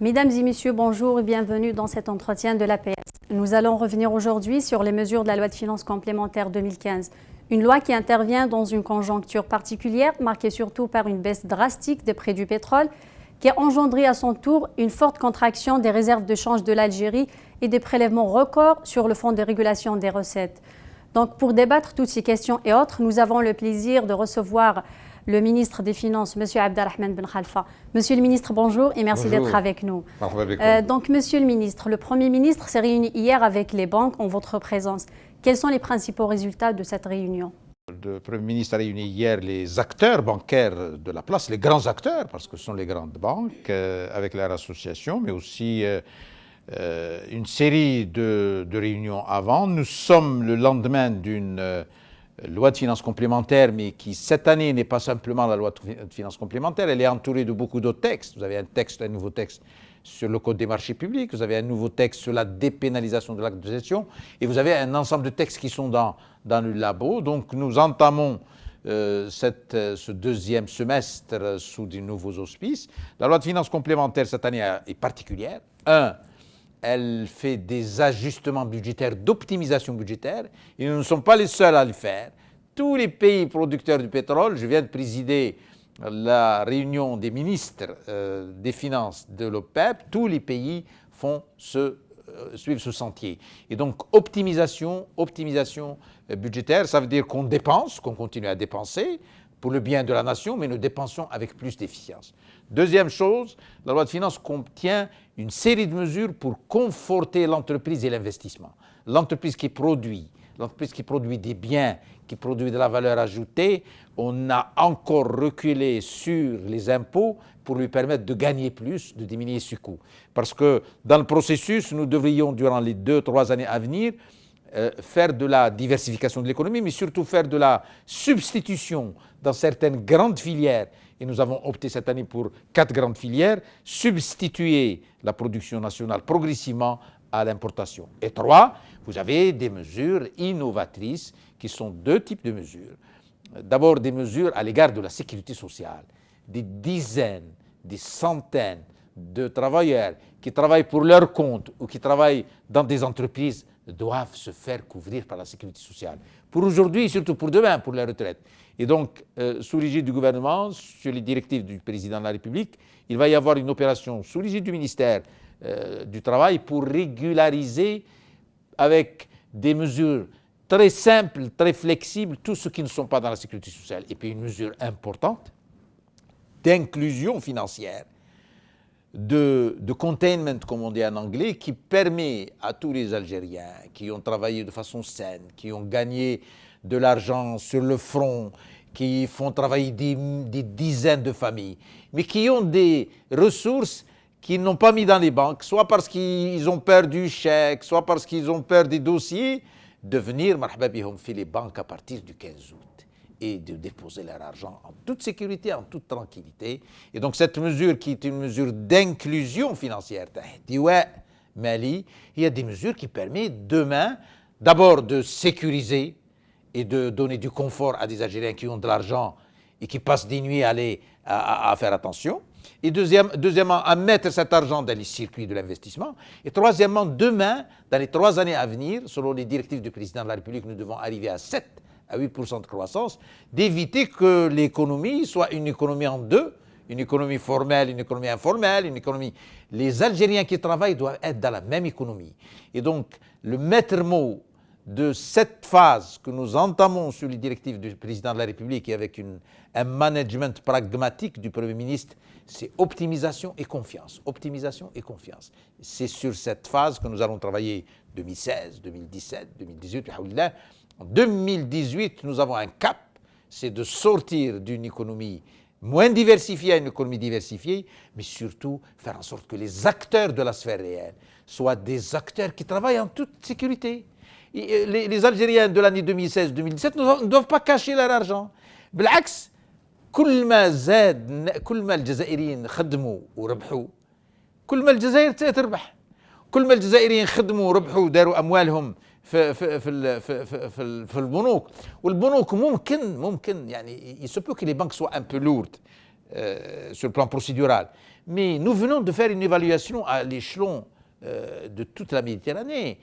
Mesdames et messieurs, bonjour et bienvenue dans cet entretien de l'APS. Nous allons revenir aujourd'hui sur les mesures de la loi de finances complémentaire 2015. Une loi qui intervient dans une conjoncture particulière, marquée surtout par une baisse drastique des prix du pétrole, qui a engendré à son tour une forte contraction des réserves de change de l'Algérie et des prélèvements records sur le Fonds de régulation des recettes. Donc, pour débattre toutes ces questions et autres, nous avons le plaisir de recevoir le ministre des Finances, M. Abdelrahman Ben Khalfa. Monsieur le ministre, bonjour et merci d'être avec nous. Donc, Monsieur le ministre, le Premier ministre s'est réuni hier avec les banques en votre présence. Quels sont les principaux résultats de cette réunion? Le Premier ministre a réuni hier les acteurs bancaires de la place, les grands acteurs, parce que ce sont les grandes banques, avec leur association, mais aussi une série de réunions avant. Nous sommes le lendemain d'une loi de finances complémentaire, mais qui cette année n'est pas simplement la loi de finances complémentaire, elle est entourée de beaucoup d'autres textes. Vous avez un nouveau texte sur le code des marchés publics, vous avez un nouveau texte sur la dépénalisation de l'acte de gestion, et vous avez un ensemble de textes qui sont dans le labo. Donc nous entamons ce deuxième semestre sous de nouveaux auspices. La loi de finances complémentaire cette année est particulière. Elle fait des ajustements budgétaires, d'optimisation budgétaire, et nous ne sommes pas les seuls à le faire. Tous les pays producteurs du pétrole, je viens de présider la réunion des ministres des Finances de l'OPEP, tous les pays suivent ce sentier. Et donc, optimisation budgétaire, ça veut dire qu'on dépense, qu'on continue à dépenser pour le bien de la nation, mais nous dépensons avec plus d'efficience. Deuxième chose, la loi de finances contient une série de mesures pour conforter l'entreprise et l'investissement. L'entreprise qui produit des biens, qui produit de la valeur ajoutée, on a encore reculé sur les impôts pour lui permettre de gagner plus, de diminuer ses coûts. Parce que dans le processus, nous devrions, durant les 2-3 années à venir, faire de la diversification de l'économie, mais surtout faire de la substitution dans certaines grandes filières. Et nous avons opté cette année pour 4 grandes filières, substituer la production nationale progressivement à l'importation. Et 3, vous avez des mesures innovatrices qui sont 2 types de mesures. D'abord, des mesures à l'égard de la sécurité sociale. Des dizaines, des centaines de travailleurs qui travaillent pour leur compte ou qui travaillent dans des entreprises doivent se faire couvrir par la sécurité sociale. Pour aujourd'hui et surtout pour demain, pour la retraite. Et donc, sous l'égide du gouvernement, sur les directives du président de la République, il va y avoir une opération sous l'égide du ministère du Travail pour régulariser avec des mesures très simples, très flexibles, tous ceux qui ne sont pas dans la sécurité sociale. Et puis une mesure importante d'inclusion financière, de containment, comme on dit en anglais, qui permet à tous les Algériens qui ont travaillé de façon saine, qui ont gagné de l'argent sur le front, qui font travailler des dizaines de familles, mais qui ont des ressources qu'ils n'ont pas mis dans les banques, soit parce qu'ils ont peur du chèque, soit parce qu'ils ont peur des dossiers, de venir, marhaba bihom, fi les banques à partir du 15 août et de déposer leur argent en toute sécurité, en toute tranquillité. Et donc cette mesure qui est une mesure d'inclusion financière, Mali, il y a des mesures qui permettent demain d'abord de sécuriser et de donner du confort à des Algériens qui ont de l'argent et qui passent des nuits à faire attention. Et deuxièmement, à mettre cet argent dans les circuits de l'investissement. Et troisièmement, demain, dans les 3 années à venir, selon les directives du président de la République, nous devons arriver à 7 à 8% de croissance, d'éviter que l'économie soit une économie en deux, une économie formelle, une économie informelle, une économie... Les Algériens qui travaillent doivent être dans la même économie. Et donc, le maître mot de cette phase que nous entamons sur les directives du président de la République et avec un management pragmatique du Premier ministre, c'est optimisation et confiance. Optimisation et confiance. C'est sur cette phase que nous allons travailler 2016, 2017, 2018. En 2018, nous avons un cap, c'est de sortir d'une économie moins diversifiée à une économie diversifiée, mais surtout faire en sorte que les acteurs de la sphère réelle soient des acteurs qui travaillent en toute sécurité. Les Algériens de l'année 2016-2017 ne doivent pas cacher leur argent. بالعكس كل ما الجزائريين خدموا وربحوا كل ما الجزائر تربح كل ما الجزائريين خدموا وربحوا وداروا اموالهم في البنوك والبنوك ممكن يعني il se peut que les banques soient un peu lourdes sur le plan procédural Mais nous venons de faire une évaluation à l'échelon de toute la Méditerranée.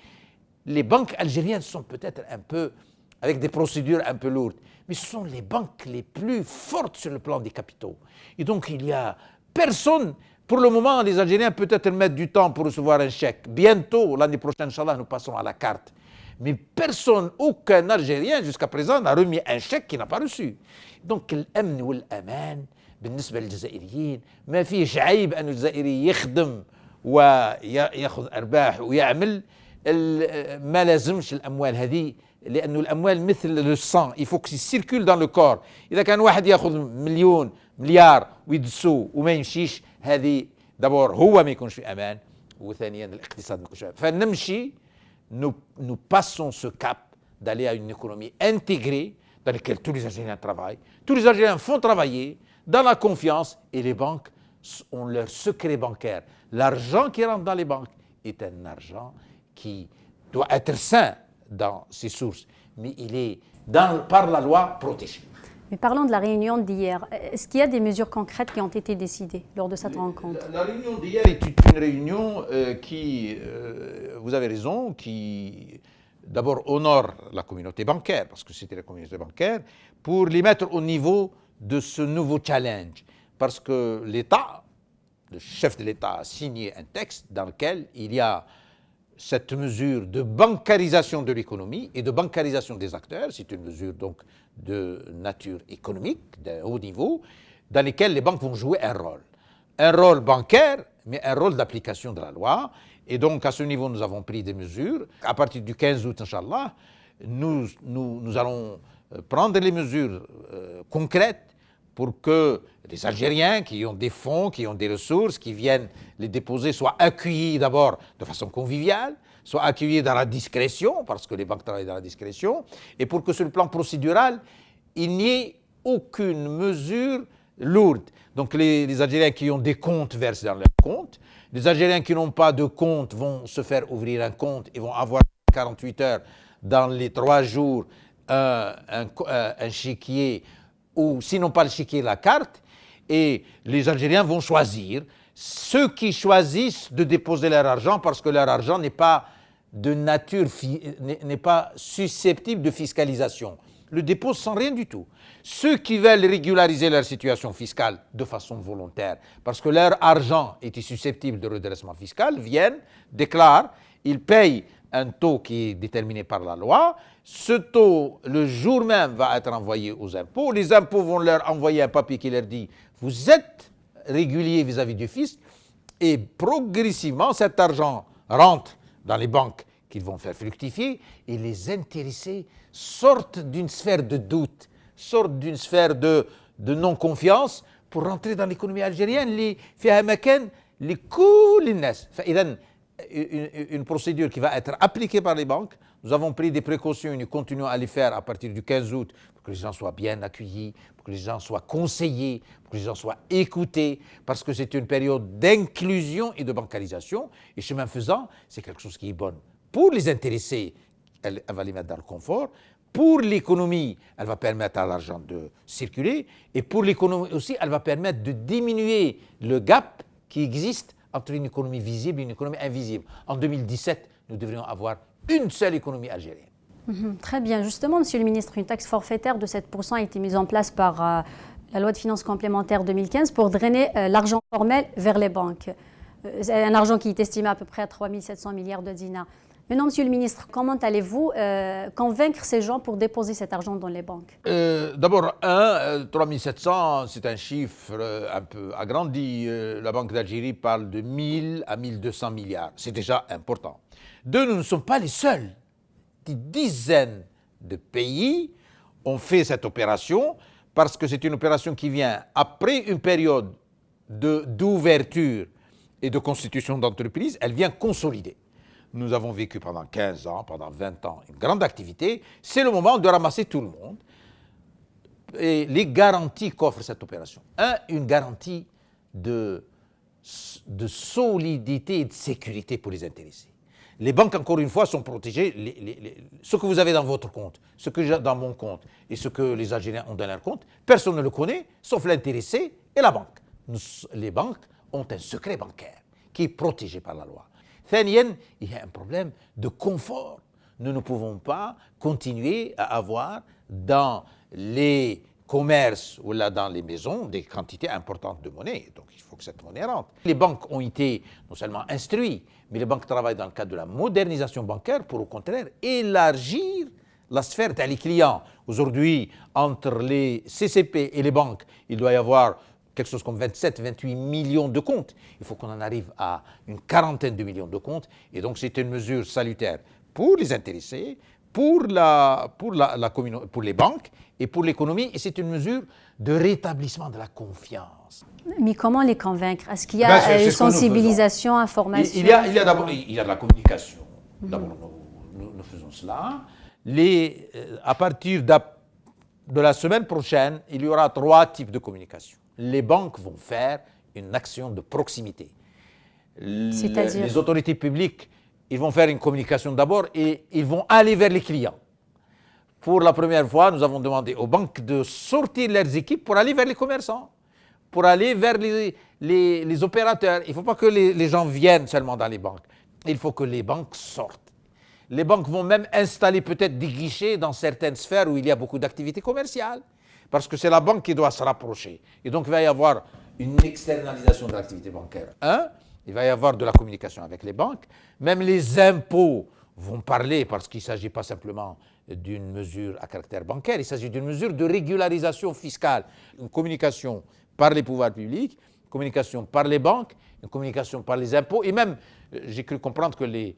Les banques algériennes sont peut-être un peu, avec des procédures un peu lourdes, mais ce sont les banques les plus fortes sur le plan des capitaux. Et donc il y a personne, pour le moment les Algériens peut-être mettent du temps pour recevoir un chèque. Bientôt, l'année prochaine, Inch'Allah, nous passons à la carte. Mais personne, aucun Algérien jusqu'à présent n'a remis un chèque qu'il n'a pas reçu. Donc الأمن والأمان بالنسبة للجزائريين ما فيش عيب أن الجزائري يخدم ويأخذ أرباح ويعمل ما لازمش الأموال هذه لأنه الأموال مثل لو سان il faut que ça circule dans le corps. إذا كان واحد يأخذ مليون مليار ويدسو وما يمشيش هذه دابور هو ما يكونش في أمان وثانيا الاقتصاد ما يكونش في أمان. فنمشي nous passons ce cap d'aller à une économie intégrée dans laquelle tous les Algériens travaillent, tous les Algériens font travailler dans la confiance et les banques ont leur secret bancaire. L'argent qui rentre dans les banques est un argent qui doit être sain dans ses sources, mais il est par la loi protégé. Mais parlons de la réunion d'hier. Est-ce qu'il y a des mesures concrètes qui ont été décidées lors de cette rencontre? La réunion d'hier est une réunion qui, vous avez raison, qui d'abord honore la communauté bancaire, parce que c'était la communauté bancaire, pour les mettre au niveau de ce nouveau challenge. Parce que l'État, le chef de l'État a signé un texte dans lequel il y a cette mesure de bancarisation de l'économie et de bancarisation des acteurs. C'est une mesure donc de nature économique, d'un haut niveau, dans lesquelles les banques vont jouer un rôle. Un rôle bancaire, mais un rôle d'application de la loi. Et donc, à ce niveau, nous avons pris des mesures. À partir du 15 août, Inch'Allah, nous allons prendre les mesures concrètes pour que les Algériens qui ont des fonds, qui ont des ressources, qui viennent les déposer, soient accueillis d'abord de façon conviviale, soient accueillis dans la discrétion, parce que les banques travaillent dans la discrétion, et pour que sur le plan procédural, il n'y ait aucune mesure lourde. Donc les Algériens qui ont des comptes versent dans leurs comptes. Les Algériens qui n'ont pas de compte vont se faire ouvrir un compte et vont avoir 48 heures dans les 3 jours un chéquier, ou sinon pas le chéquier, la carte. Et les Algériens vont choisir ceux qui choisissent de déposer leur argent parce que leur argent n'est pas de nature, n'est pas susceptible de fiscalisation. Le déposent sans rien du tout. Ceux qui veulent régulariser leur situation fiscale de façon volontaire, parce que leur argent était susceptible de redressement fiscal, viennent, déclarent, ils payent un taux qui est déterminé par la loi. Ce taux, le jour même, va être envoyé aux impôts. Les impôts vont leur envoyer un papier qui leur dit « Vous êtes régulier vis-à-vis du fisc » et progressivement, cet argent rentre dans les banques qu'ils vont faire fructifier et les intéressés sortent d'une sphère de doute, sortent d'une sphère de non-confiance pour rentrer dans l'économie algérienne. Une procédure qui va être appliquée par les banques. Nous avons pris des précautions et nous continuons à les faire à partir du 15 août pour que les gens soient bien accueillis, pour que les gens soient conseillés, pour que les gens soient écoutés, parce que c'est une période d'inclusion et de bancarisation. Et chemin faisant, c'est quelque chose qui est bon. Pour les intéressés, elle va les mettre dans le confort. Pour l'économie, elle va permettre à l'argent de circuler. Et pour l'économie aussi, elle va permettre de diminuer le gap qui existe entre une économie visible et une économie invisible. En 2017, nous devrions avoir une seule économie algérienne. Très bien. Justement, Monsieur le ministre, une taxe forfaitaire de 7% a été mise en place par la loi de finances complémentaire 2015 pour drainer l'argent formel vers les banques. C'est un argent qui est estimé à peu près à 3 700 milliards de dinars. Maintenant, Monsieur le ministre, comment allez-vous convaincre ces gens pour déposer cet argent dans les banques? D'abord, 3 700, c'est un chiffre un peu agrandi. La Banque d'Algérie parle de 1000 à 1200 milliards. C'est déjà important. 2, nous ne sommes pas les seuls. Des dizaines de pays ont fait cette opération parce que c'est une opération qui vient après une période d'ouverture et de constitution d'entreprise. Elle vient consolider. Nous avons vécu pendant 15 ans, pendant 20 ans, une grande activité. C'est le moment de ramasser tout le monde. Et les garanties qu'offre cette opération. Une garantie de solidité et de sécurité pour les intéressés. Les banques, encore une fois, sont protégées. Ce que vous avez dans votre compte, ce que j'ai dans mon compte et ce que les Algériens ont dans leur compte, personne ne le connaît, sauf l'intéressé et la banque. Les banques ont un secret bancaire qui est protégé par la loi. ثانيا, il y a un problème de confort. Nous ne pouvons pas continuer à avoir dans les commerces ou là dans les maisons des quantités importantes de monnaie. Donc il faut que cette monnaie rentre. Les banques ont été non seulement instruites, mais les banques travaillent dans le cadre de la modernisation bancaire pour au contraire élargir la sphère des clients. Aujourd'hui, entre les CCP et les banques, il doit y avoir quelque chose comme 27-28 millions de comptes. Il faut qu'on en arrive à une quarantaine de millions de comptes. Et donc c'est une mesure salutaire pour les intéressés, pour les banques et pour l'économie. Et c'est une mesure de rétablissement de la confiance. Mais comment les convaincre? Est-ce qu'il y a une sensibilisation, information? Il y a d'abord de la communication. D'abord, nous faisons cela. À partir de la semaine prochaine, il y aura 3 types de communication. Les banques vont faire une action de proximité. C'est-à-dire? Les autorités publiques, ils vont faire une communication d'abord et ils vont aller vers les clients. Pour la première fois, nous avons demandé aux banques de sortir leurs équipes pour aller vers les commerçants, pour aller vers les opérateurs. Il ne faut pas que les gens viennent seulement dans les banques. Il faut que les banques sortent. Les banques vont même installer peut-être des guichets dans certaines sphères où il y a beaucoup d'activités commerciales, parce que c'est la banque qui doit se rapprocher. Et donc, il va y avoir une externalisation de l'activité bancaire. Il va y avoir de la communication avec les banques. Même les impôts vont parler, parce qu'il ne s'agit pas simplement d'une mesure à caractère bancaire, il s'agit d'une mesure de régularisation fiscale. Une communication par les pouvoirs publics, une communication par les banques, une communication par les impôts, et même, j'ai cru comprendre que les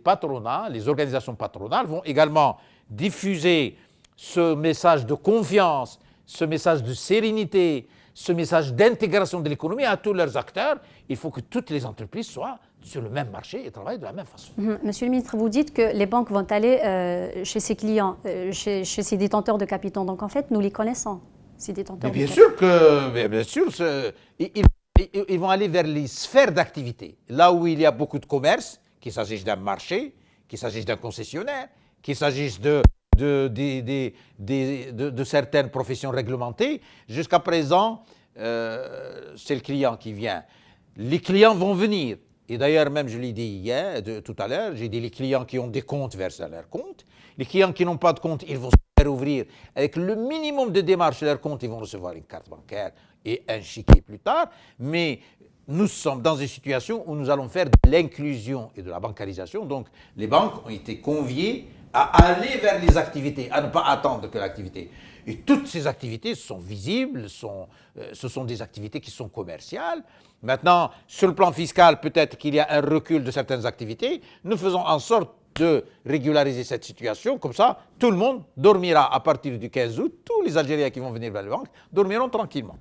patronats, les organisations patronales vont également diffuser ce message de confiance, ce message de sérénité, ce message d'intégration de l'économie à tous leurs acteurs. Il faut que toutes les entreprises soient sur le même marché et travaillent de la même façon. Monsieur le ministre, vous dites que les banques vont aller chez ses clients, chez ses détenteurs de capitaux. Donc en fait, nous les connaissons, ces détenteurs de capitaux. Bien sûr, ils vont aller vers les sphères d'activité, là où il y a beaucoup de commerce, qu'il s'agisse d'un marché, qu'il s'agisse d'un concessionnaire, qu'il s'agisse de certaines professions réglementées. Jusqu'à présent, c'est le client qui vient. Les clients vont venir. Et d'ailleurs, même je l'ai dit tout à l'heure, j'ai dit les clients qui ont des comptes versent à leur compte. Les clients qui n'ont pas de compte, ils vont se faire ouvrir. Avec le minimum de démarches sur leur compte, ils vont recevoir une carte bancaire et un chéquier plus tard. Mais nous sommes dans une situation où nous allons faire de l'inclusion et de la bancarisation. Donc, les banques ont été conviées à aller vers les activités, à ne pas attendre que l'activité. Et toutes ces activités sont visibles, ce sont des activités qui sont commerciales. Maintenant, sur le plan fiscal, peut-être qu'il y a un recul de certaines activités. Nous faisons en sorte de régulariser cette situation. Comme ça, tout le monde dormira à partir du 15 août. Tous les Algériens qui vont venir vers les banques dormiront tranquillement.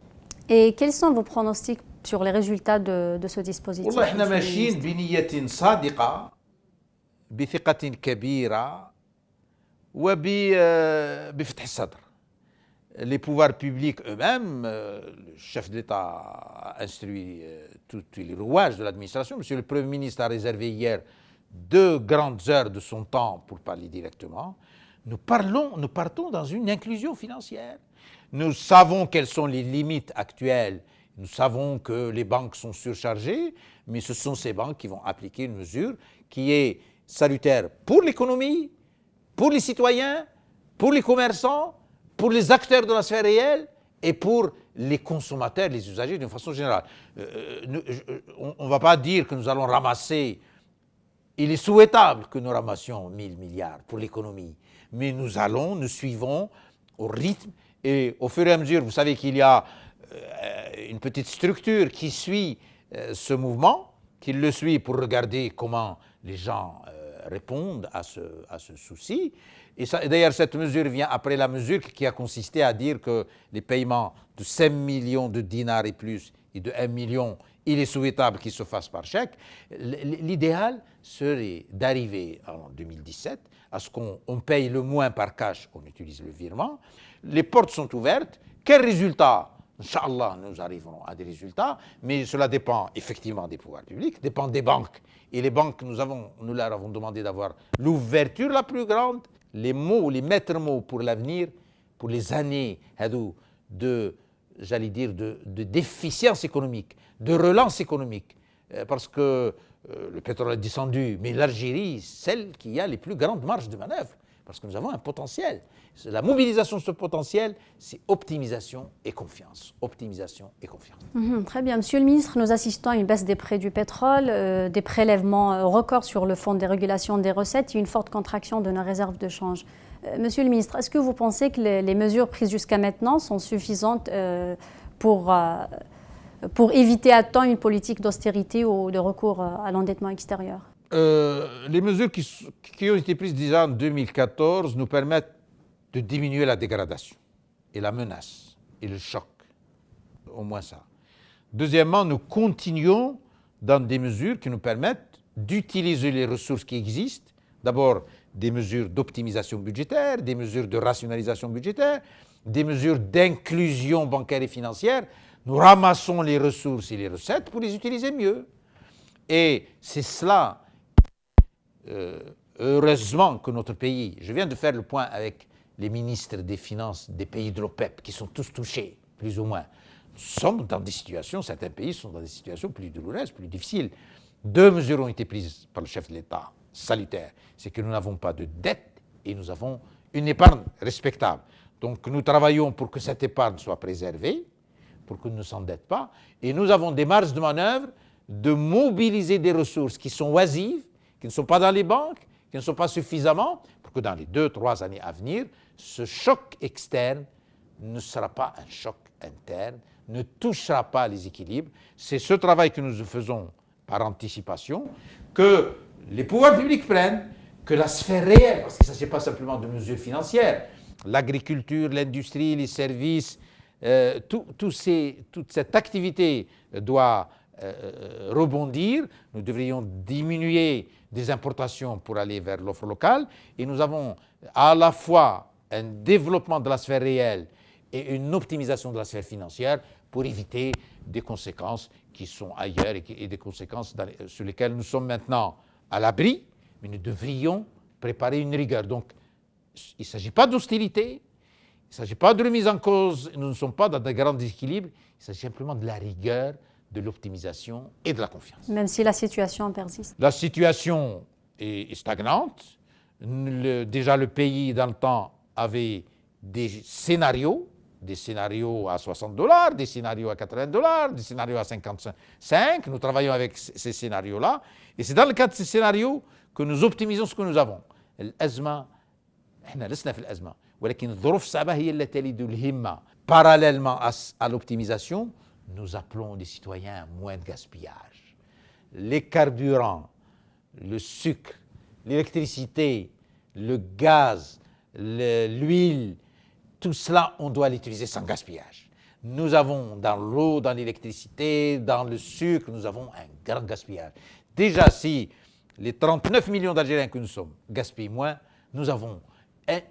Et quels sont vos pronostics sur les résultats de ce dispositif? والله احنا ماشيين بنية صادقة بثقة كبيرة وبفتح الصدر. Les pouvoirs publics eux-mêmes, le chef de l'État a instruit tous les rouages de l'administration. Monsieur le Premier ministre a réservé hier 2 grandes heures de son temps pour parler directement. Nous partons dans une inclusion financière. Nous savons quelles sont les limites actuelles. Nous savons que les banques sont surchargées, mais ce sont ces banques qui vont appliquer une mesure qui est salutaire pour l'économie, pour les citoyens, pour les commerçants, pour les acteurs de la sphère réelle et pour les consommateurs, les usagers d'une façon générale. On ne va pas dire que nous allons ramasser. Il est souhaitable que nous ramassions 1000 milliards pour l'économie, mais nous suivons au rythme et au fur et à mesure. Vous savez qu'il y a une petite structure qui suit ce mouvement, qui le suit pour regarder comment les gens répondent à ce souci. Et d'ailleurs, cette mesure vient après la mesure qui a consisté à dire que les paiements de 5 millions de dinars et plus et de 1 million, il est souhaitable qu'ils se fassent par chèque. L'idéal serait d'arriver en 2017 à ce qu'on paye le moins par cash, on utilise le virement. Les portes sont ouvertes. Quel résultat? Inch'Allah, nous arriverons à des résultats, mais cela dépend effectivement des pouvoirs publics, dépend des banques. Et les banques, nous leur avons demandé d'avoir l'ouverture la plus grande, les maîtres mots pour l'avenir, pour les années de j'allais dire, d'efficience économique, de relance économique. Parce que le pétrole est descendu, mais l'Algérie, celle qui a les plus grandes marges de manœuvre, parce que nous avons un potentiel. La mobilisation de ce potentiel, c'est optimisation et confiance. Optimisation et confiance. Très bien. Monsieur le ministre, nous assistons à une baisse des prix du pétrole, des prélèvements records sur le fonds de régulation des recettes et une forte contraction de nos réserves de change. Monsieur le ministre, est-ce que vous pensez que les mesures prises jusqu'à maintenant sont suffisantes pour éviter à temps une politique d'austérité ou de recours à l'endettement extérieur? Les mesures qui ont été prises déjà en 2014 nous permettent de diminuer la dégradation et la menace et le choc, au moins ça. Deuxièmement, nous continuons dans des mesures qui nous permettent d'utiliser les ressources qui existent. D'abord, des mesures d'optimisation budgétaire, des mesures de rationalisation budgétaire, des mesures d'inclusion bancaire et financière. Nous ramassons les ressources et les recettes pour les utiliser mieux. Et c'est cela, heureusement que notre pays, je viens de faire le point avec les ministres des Finances des pays de l'OPEP, qui sont tous touchés, plus ou moins. Nous sommes dans des situations, certains pays sont dans des situations plus douloureuses, plus difficiles. Deux mesures ont été prises par le chef de l'État, salutaires. C'est que nous n'avons pas de dette et nous avons une épargne respectable. Donc nous travaillons pour que cette épargne soit préservée, pour qu'on ne s'endette pas, et nous avons des marges de manœuvre de mobiliser des ressources qui sont oisives, qui ne sont pas dans les banques, qui ne sont pas suffisamment, pour que dans les 2-3 années à venir, ce choc externe ne sera pas un choc interne, ne touchera pas les équilibres. C'est ce travail que nous faisons par anticipation, que les pouvoirs publics prennent, que la sphère réelle, parce qu'il ne s'agit pas simplement de mesures financières, l'agriculture, l'industrie, les services, toute cette activité doit rebondir. Nous devrions diminuer des importations pour aller vers l'offre locale, et nous avons à la fois un développement de la sphère réelle et une optimisation de la sphère financière pour éviter des conséquences qui sont ailleurs et des conséquences sur lesquelles nous sommes maintenant à l'abri, mais nous devrions préparer une rigueur. Donc, il ne s'agit pas d'hostilité, il ne s'agit pas de remise en cause, nous ne sommes pas dans de grands déséquilibres, il s'agit simplement de la rigueur, de l'optimisation et de la confiance. Même si la situation persiste. La situation est stagnante. Déjà, le pays, dans le temps, avait des scénarios à $60, des scénarios à $80, des scénarios à 55. Nous travaillons avec ces scénarios-là. Et c'est dans le cadre de ces scénarios que nous optimisons ce que nous avons. الأزمة احنا لسنا في الأزمة ولكن الظروف الصعبة هي التي تلد الهمة. Parallèlement à l'optimisation, nous appelons les citoyens à moins de gaspillage. Les carburants, le sucre, l'électricité, le gaz, l'huile, tout cela, on doit l'utiliser sans gaspillage. Nous avons dans l'eau, dans l'électricité, dans le sucre, nous avons un grand gaspillage. Déjà, si les 39 millions d'Algériens que nous sommes gaspillent moins, nous avons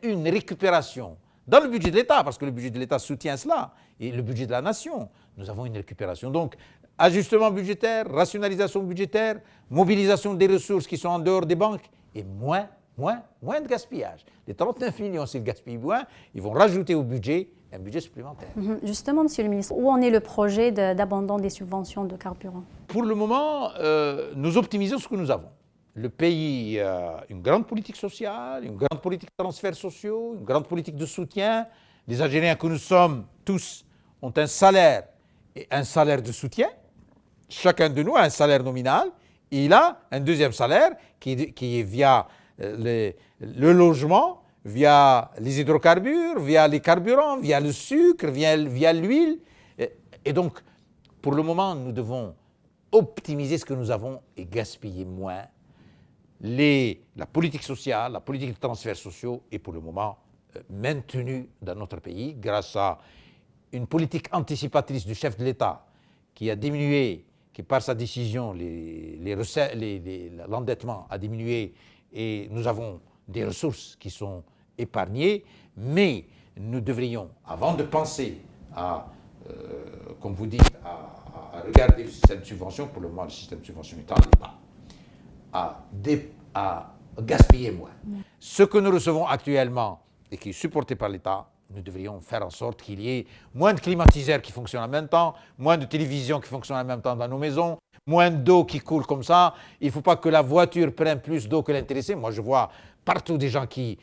une récupération dans le budget de l'État, parce que le budget de l'État soutient cela, et le budget de la nation, nous avons une récupération. Donc, ajustement budgétaire, rationalisation budgétaire, mobilisation des ressources qui sont en dehors des banques, et moins de gaspillage. Les 39 millions, s'ils gaspillent moins, ils vont rajouter au budget un budget supplémentaire. Justement, Monsieur le ministre, où en est le projet d'abandon des subventions de carburant? Pour le moment, nous optimisons ce que nous avons. Le pays a une grande politique sociale, une grande politique de transferts sociaux, une grande politique de soutien. Les Algériens que nous sommes tous ont un salaire et un salaire de soutien. Chacun de nous a un salaire nominal. Et il a un deuxième salaire qui est via le logement, via les hydrocarbures, via les carburants, via le sucre, via l'huile. Et donc, pour le moment, nous devons optimiser ce que nous avons et gaspiller moins. La politique sociale, la politique de transferts sociaux est pour le moment maintenue dans notre pays grâce à une politique anticipatrice du chef de l'État qui a diminué, qui par sa décision, l'endettement a diminué et nous avons des ressources qui sont épargnées, mais nous devrions, avant de penser à, comme vous dites, à regarder le système de subvention, pour le moment le système de subvention est en l'état, à gaspiller moins. Ce que nous recevons actuellement et qui est supporté par l'État, nous devrions faire en sorte qu'il y ait moins de climatiseurs qui fonctionnent en même temps, moins de télévisions qui fonctionnent en même temps dans nos maisons, moins d'eau qui coule comme ça. Il ne faut pas que la voiture prenne plus d'eau que l'intéressé. Moi, je vois partout des gens qui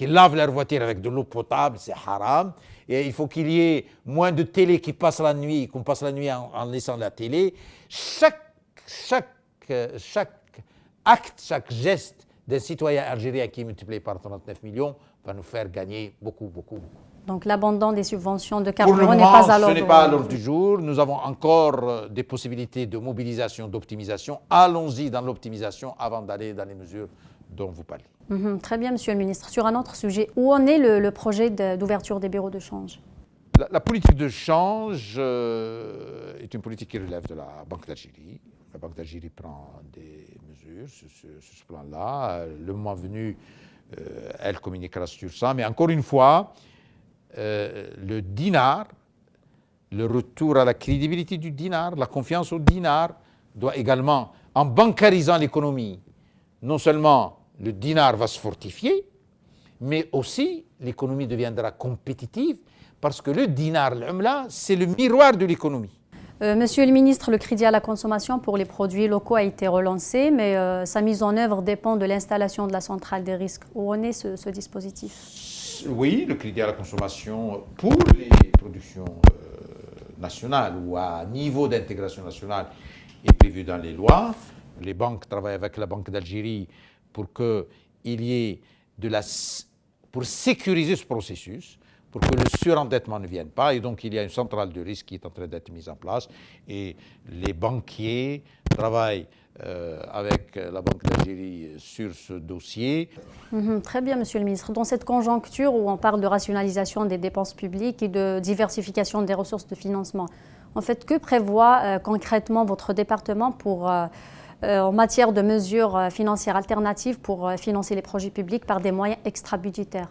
lavent leur voiture avec de l'eau potable, c'est haram. Et il faut qu'il y ait moins de télé qui passe la nuit, qu'on passe la nuit en laissant la télé. Chaque acte, chaque geste d'un citoyen algérien qui est multiplié par 39 millions va nous faire gagner beaucoup, beaucoup, beaucoup. Donc l'abandon des subventions de Pour le carburant n'est moment, pas à l'ordre. ce n'est pas à l'ordre du jour. Nous avons encore des possibilités de mobilisation, d'optimisation. Allons-y dans l'optimisation avant d'aller dans les mesures dont vous parlez. Très bien, Monsieur le Ministre. Sur un autre sujet, où en est le projet d'ouverture des bureaux de change? La politique de change est une politique qui relève de la Banque d'Algérie. La Banque d'Algérie prend des mesures sur ce plan-là. Le moment venu, elle communiquera sur ça. Mais encore une fois, le dinar, le retour à la crédibilité du dinar, la confiance au dinar, doit également, en bancarisant l'économie, non seulement le dinar va se fortifier, mais aussi l'économie deviendra compétitive parce que le dinar, l'umla, c'est le miroir de l'économie. Monsieur le ministre, le crédit à la consommation pour les produits locaux a été relancé, mais sa mise en œuvre dépend de l'installation de la centrale des risques. Où en est ce dispositif? Oui, le crédit à la consommation pour les productions nationales ou à niveau d'intégration nationale est prévu dans les lois. Les banques travaillent avec la Banque d'Algérie pour qu'il y ait pour sécuriser ce processus, pour que le surendettement ne vienne pas. Et donc, il y a une centrale de risque qui est en train d'être mise en place. Et les banquiers travaillent avec la Banque d'Algérie sur ce dossier. Très bien, Monsieur le Ministre. Dans cette conjoncture où on parle de rationalisation des dépenses publiques et de diversification des ressources de financement, en fait, que prévoit concrètement votre département en matière de mesures financières alternatives pour financer les projets publics par des moyens extrabudgétaires?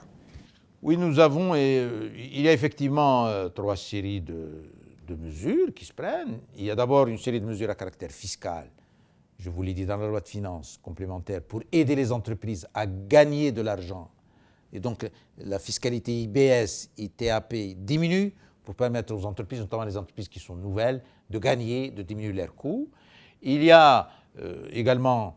Oui, nous avons, il y a effectivement trois séries de mesures qui se prennent. Il y a d'abord une série de mesures à caractère fiscal, je vous l'ai dit dans la loi de finances complémentaire, pour aider les entreprises à gagner de l'argent. Et donc la fiscalité IBS, ITAP diminue pour permettre aux entreprises, notamment les entreprises qui sont nouvelles, de gagner, de diminuer leurs coûts. Il y a également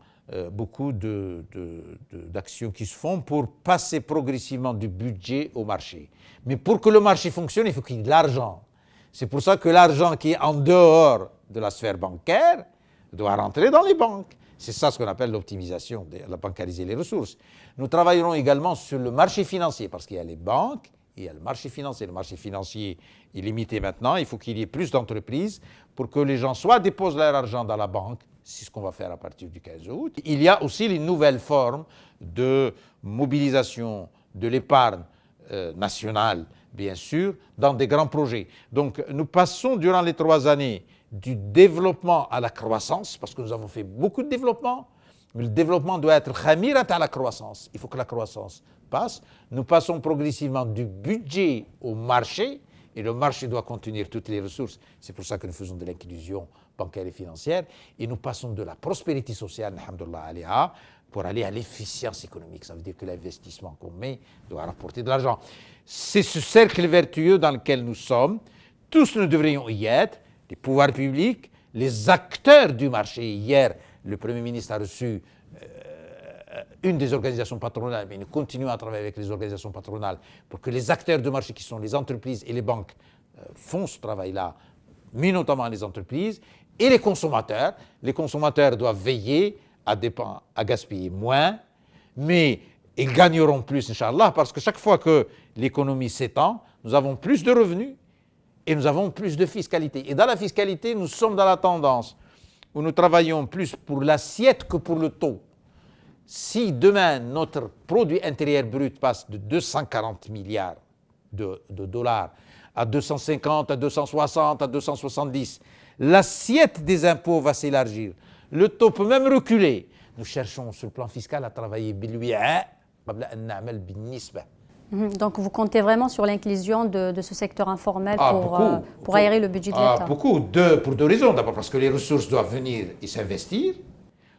beaucoup d'actions qui se font pour passer progressivement du budget au marché. Mais pour que le marché fonctionne, il faut qu'il y ait de l'argent. C'est pour ça que l'argent qui est en dehors de la sphère bancaire doit rentrer dans les banques. C'est ça ce qu'on appelle l'optimisation, la bancariser les ressources. Nous travaillerons également sur le marché financier, parce qu'il y a les banques et il y a le marché financier. Le marché financier est limité maintenant, il faut qu'il y ait plus d'entreprises pour que les gens soit déposent leur argent dans la banque, c'est ce qu'on va faire à partir du 15 août. Il y a aussi les nouvelles formes de mobilisation de l'épargne nationale, bien sûr, dans des grands projets. Donc nous passons durant les 3 années du développement à la croissance, parce que nous avons fait beaucoup de développement, mais le développement doit être khamirat à la croissance. Il faut que la croissance passe. Nous passons progressivement du budget au marché, et le marché doit contenir toutes les ressources. C'est pour ça que nous faisons de l'inclusion bancaire et financière, et nous passons de la prospérité sociale, alhamdoulilah alayha, pour aller à l'efficience économique. Ça veut dire que l'investissement qu'on met doit rapporter de l'argent. C'est ce cercle vertueux dans lequel nous sommes. Tous nous devrions y être, les pouvoirs publics, les acteurs du marché. Hier, le Premier ministre a reçu une des organisations patronales, mais nous continuons à travailler avec les organisations patronales pour que les acteurs du marché, qui sont les entreprises et les banques, font ce travail-là, mais notamment les entreprises, et les consommateurs. Les consommateurs doivent veiller à gaspiller moins, mais ils gagneront plus, Inch'Allah, parce que chaque fois que l'économie s'étend, nous avons plus de revenus et nous avons plus de fiscalité. Et dans la fiscalité, nous sommes dans la tendance où nous travaillons plus pour l'assiette que pour le taux. Si demain, notre produit intérieur brut passe de 240 milliards de dollars à 250, à 260, à 270, l'assiette des impôts va s'élargir. Le taux peut même reculer. Nous cherchons sur le plan fiscal à travailler بالوعاء قبل أن نعمل بالنسبة. Donc vous comptez vraiment sur l'inclusion de ce secteur informel pour aérer le budget de l'État? Beaucoup, pour 2 raisons. D'abord parce que les ressources doivent venir et s'investir.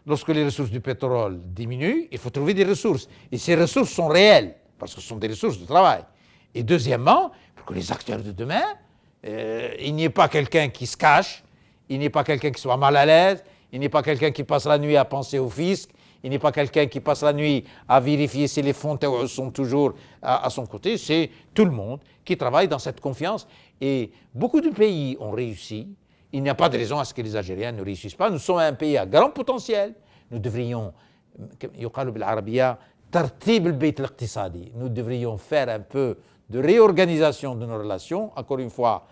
Lorsque les ressources du pétrole diminuent, il faut trouver des ressources. Et ces ressources sont réelles, parce que ce sont des ressources de travail. Et deuxièmement, pour que les acteurs de demain, il n'y ait pas quelqu'un qui se cache, il n'y ait pas quelqu'un qui soit mal à l'aise, il n'y ait pas quelqu'un qui passe la nuit à penser au fisc, il n'y ait pas quelqu'un qui passe la nuit à vérifier si les fonds sont toujours à son côté. C'est tout le monde qui travaille dans cette confiance. Et beaucoup de pays ont réussi. Il n'y a pas de raison à ce que les Algériens ne réussissent pas. Nous sommes un pays à grand potentiel. Nous devrions, nous devrions faire un peu de réorganisation de nos relations. Encore une fois,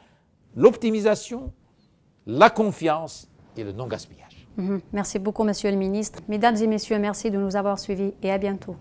l'optimisation, la confiance et le non-gaspillage. Merci beaucoup, Monsieur le Ministre. Mesdames et Messieurs, merci de nous avoir suivis et à bientôt.